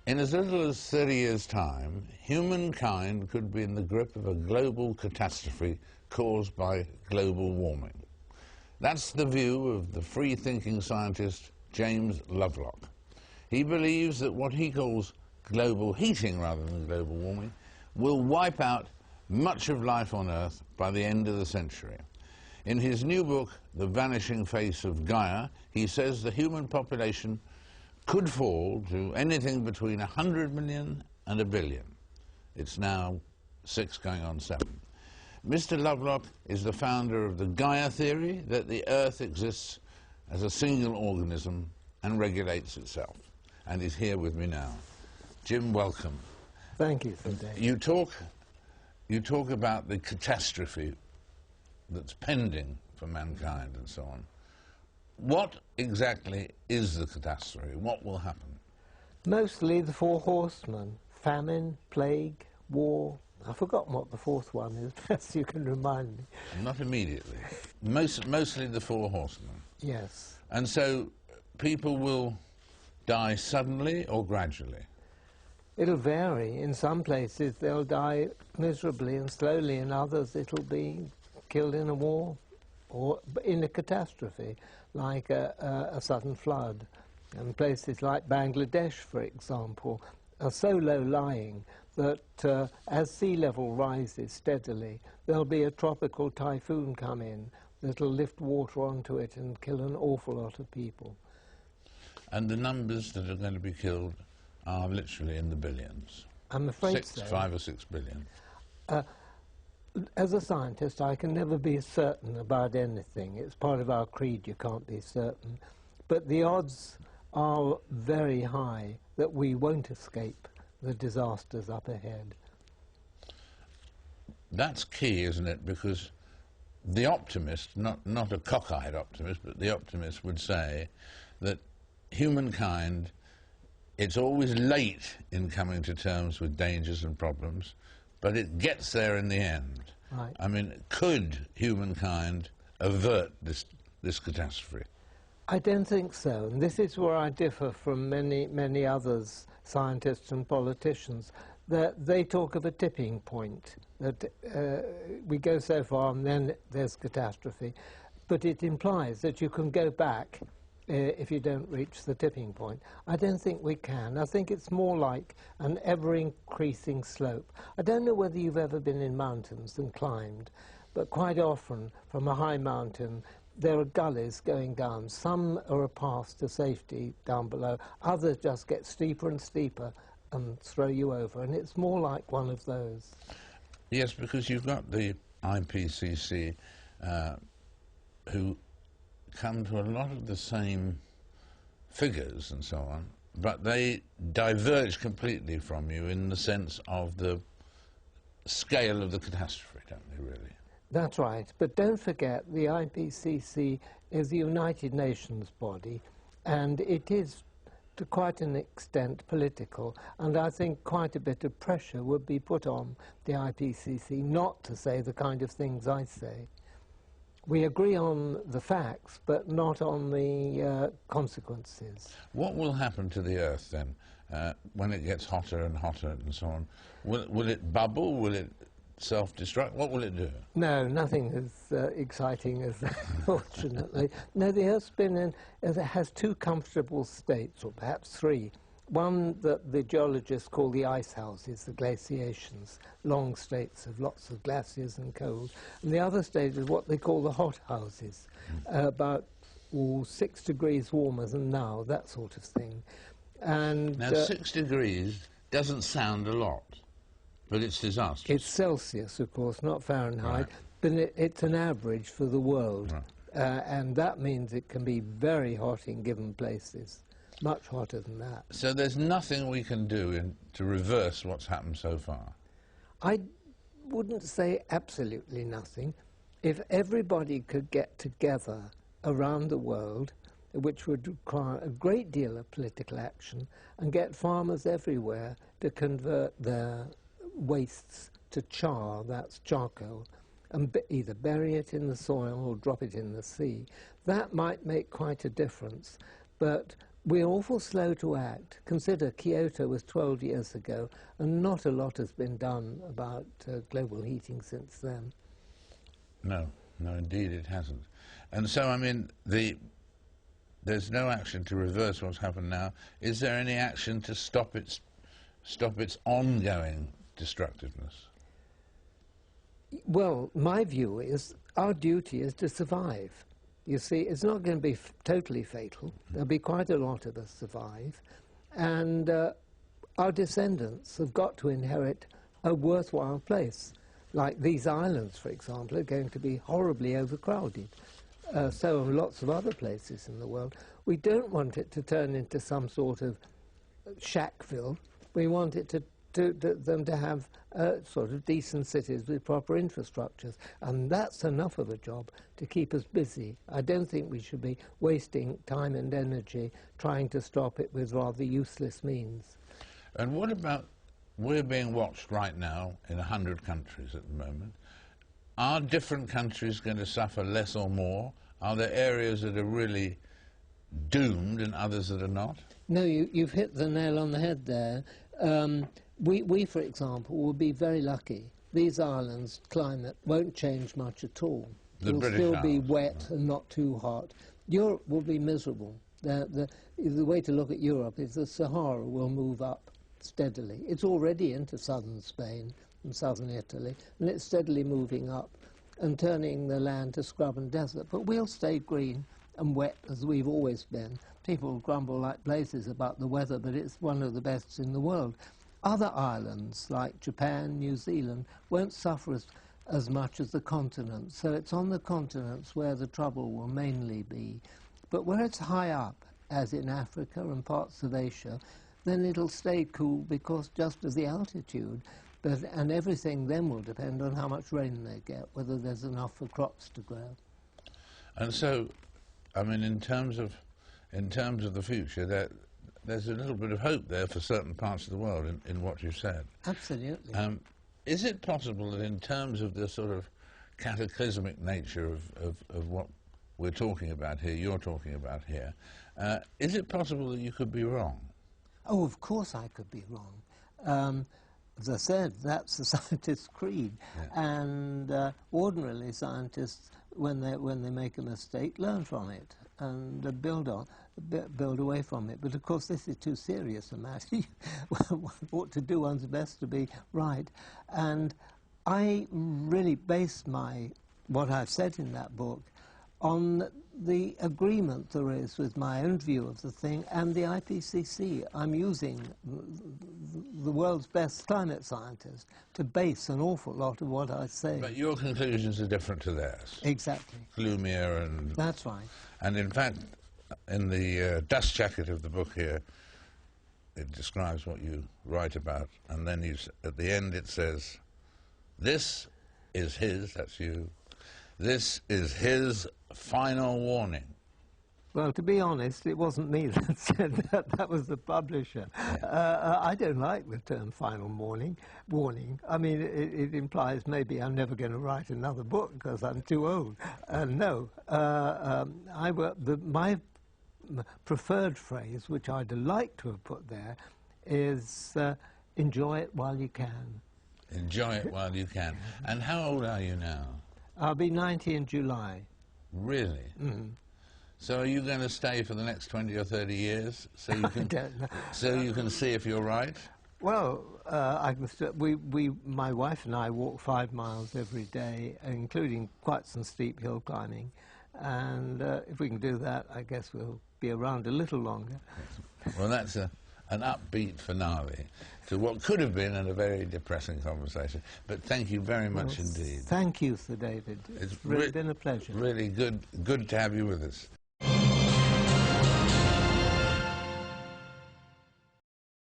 In as little as 30 years' time, humankind could be in the grip of a global catastrophe caused by global warming. That's the view of the free-thinking scientist James Lovelock. He believes that what he calls global heating rather than global warming will wipe out much of life on Earth by the end of the century. In his new book, The Vanishing Face of Gaia, he says the human population could fall to anything between 100 million and 1 billion. It's now 6 going on 7. Mr. Lovelock is the founder of the Gaia theory, that the Earth exists as a single organism and regulates itself, and is here with me now. Jim, welcome. Thank you, Sir Dave. You talk about the catastrophe that's pending for mankind and so on. What exactly is the catastrophe? What will happen? Mostly the 4 horsemen: famine, plague, war. I've forgotten what the 4th one is, perhaps you can remind me. Not immediately. Mostly the 4 horsemen. Yes. And so people will die suddenly or gradually? It'll vary. In some places they'll die miserably and slowly, in others it'll be killed in a war or in a catastrophe, like a sudden flood. And places like Bangladesh, for example, are so low-lying that as sea level rises steadily, there'll be a tropical typhoon come in that'll lift water onto it and kill an awful lot of people. And the numbers that are going to be killed are literally in the billions? I'm afraid so. 5 or 6 billion? As a scientist, I can never be certain about anything. It's part of our creed, you can't be certain. But the odds are very high that we won't escape the disasters up ahead. That's key, isn't it? Because the optimist, not a cockeyed optimist, but the optimist would say that humankind, it's always late in coming to terms with dangers and problems, but it gets there in the end. Right. I mean, could humankind avert this catastrophe? I don't think so, and this is where I differ from many others, scientists and politicians, that they talk of a tipping point, that we go so far and then there's catastrophe. But it implies that you can go back if you don't reach the tipping point. I don't think we can. I think it's more like an ever-increasing slope. I don't know whether you've ever been in mountains and climbed, but quite often from a high mountain there are gullies going down. Some are a path to safety down below. Others just get steeper and steeper and throw you over, and it's more like one of those. Yes, because you've got the IPCC who come to a lot of the same figures and so on, but they diverge completely from you in the sense of the scale of the catastrophe, don't they, really? That's right, but don't forget the IPCC is a United Nations body, and it is to quite an extent political, and I think quite a bit of pressure would be put on the IPCC not to say the kind of things I say. We agree on the facts, but not on the consequences. What will happen to the Earth then, when it gets hotter and hotter and so on? Will it bubble? Will it self-destruct? What will it do? No, nothing as exciting as that, fortunately. No, the Earth's been in, it has 2 comfortable states, or perhaps 3. One that the geologists call the ice houses, the glaciations, long states of lots of glaciers and cold. And the other state is what they call the hot houses, about 6 degrees warmer than now, that sort of thing. And now, 6 degrees doesn't sound a lot, but it's disastrous. It's Celsius, of course, not Fahrenheit, right. But it's an average for the world. Right. And that means it can be very hot in given places. Much hotter than that. So there's nothing we can do to reverse what's happened so far? I wouldn't say absolutely nothing. If everybody could get together around the world, which would require a great deal of political action, and get farmers everywhere to convert their wastes to char, that's charcoal, and either bury it in the soil or drop it in the sea, that might make quite a difference. But We're awful slow to act. Consider Kyoto was 12 years ago, and not a lot has been done about global heating since then. No, no, indeed it hasn't. And so, I mean, there's no action to reverse what's happened now. Is there any action to stop its ongoing destructiveness? Well, my view is our duty is to survive. You see, it's not going to be totally fatal. There'll be quite a lot of us survive. And our descendants have got to inherit a worthwhile place. Like these islands, for example, are going to be horribly overcrowded. So are lots of other places in the world. We don't want it to turn into some sort of Shackville. We want it them to have sort of decent cities with proper infrastructures, and that's enough of a job to keep us busy. I don't think we should be wasting time and energy trying to stop it with rather useless means. And what about, we're being watched right now in 100 countries at the moment. Are different countries going to suffer less or more? Are there areas that are really doomed and others that are not? No, you've hit the nail on the head there. We, for example, will be very lucky. These islands' climate won't change much at all. It'll still be wet and not too hot. Europe will be miserable. The way to look at Europe is the Sahara will move up steadily. It's already into southern Spain and southern Italy, and it's steadily moving up and turning the land to scrub and desert. But we'll stay green and wet as we've always been. People grumble like blazes about the weather, but it's one of the best in the world. Other islands, like Japan, New Zealand, won't suffer as much as the continents. So it's on the continents where the trouble will mainly be. But where it's high up, as in Africa and parts of Asia, then it'll stay cool because just of the altitude. And everything then will depend on how much rain they get, whether there's enough for crops to grow. And so, I mean, in terms of the future, there's a little bit of hope there for certain parts of the world in what you said. Absolutely. Is it possible that in terms of the sort of cataclysmic nature of what we're talking about here, you're talking about here, is it possible that you could be wrong? Oh, of course I could be wrong. As I said, that's the scientist's creed. Yeah. And ordinarily scientists, when they make a mistake, learn from it and build away from it. But of course, this is too serious a matter. One ought to do one's best to be right. And I really base what I've said in that book on the agreement there is with my own view of the thing and the IPCC. I'm using the world's best climate scientists to base an awful lot of what I say. But your conclusions are different to theirs. Exactly. Gloomier and... That's right. And in fact, in the dust jacket of the book here, it describes what you write about, and then at the end it says, this is his, that's you, this is his final warning. Well, to be honest, it wasn't me that said that. That was the publisher. Yeah. I don't like the term final warning. I mean, it implies maybe I'm never going to write another book because I'm too old. No. My preferred phrase, which I'd like to have put there, is enjoy it while you can. Enjoy it while you can. And how old are you now? I'll be 90 in July. Really? Mm-hmm. So are you going to stay for the next 20 or 30 years so you can, so you can see if you're right? Well, my wife and I walk 5 miles every day, including quite some steep hill climbing. And if we can do that, I guess we'll be around a little longer. Well, that's an upbeat finale to what could have been a very depressing conversation. But thank you very much indeed. Thank you, Sir David. It's really been a pleasure. Really good to have you with us.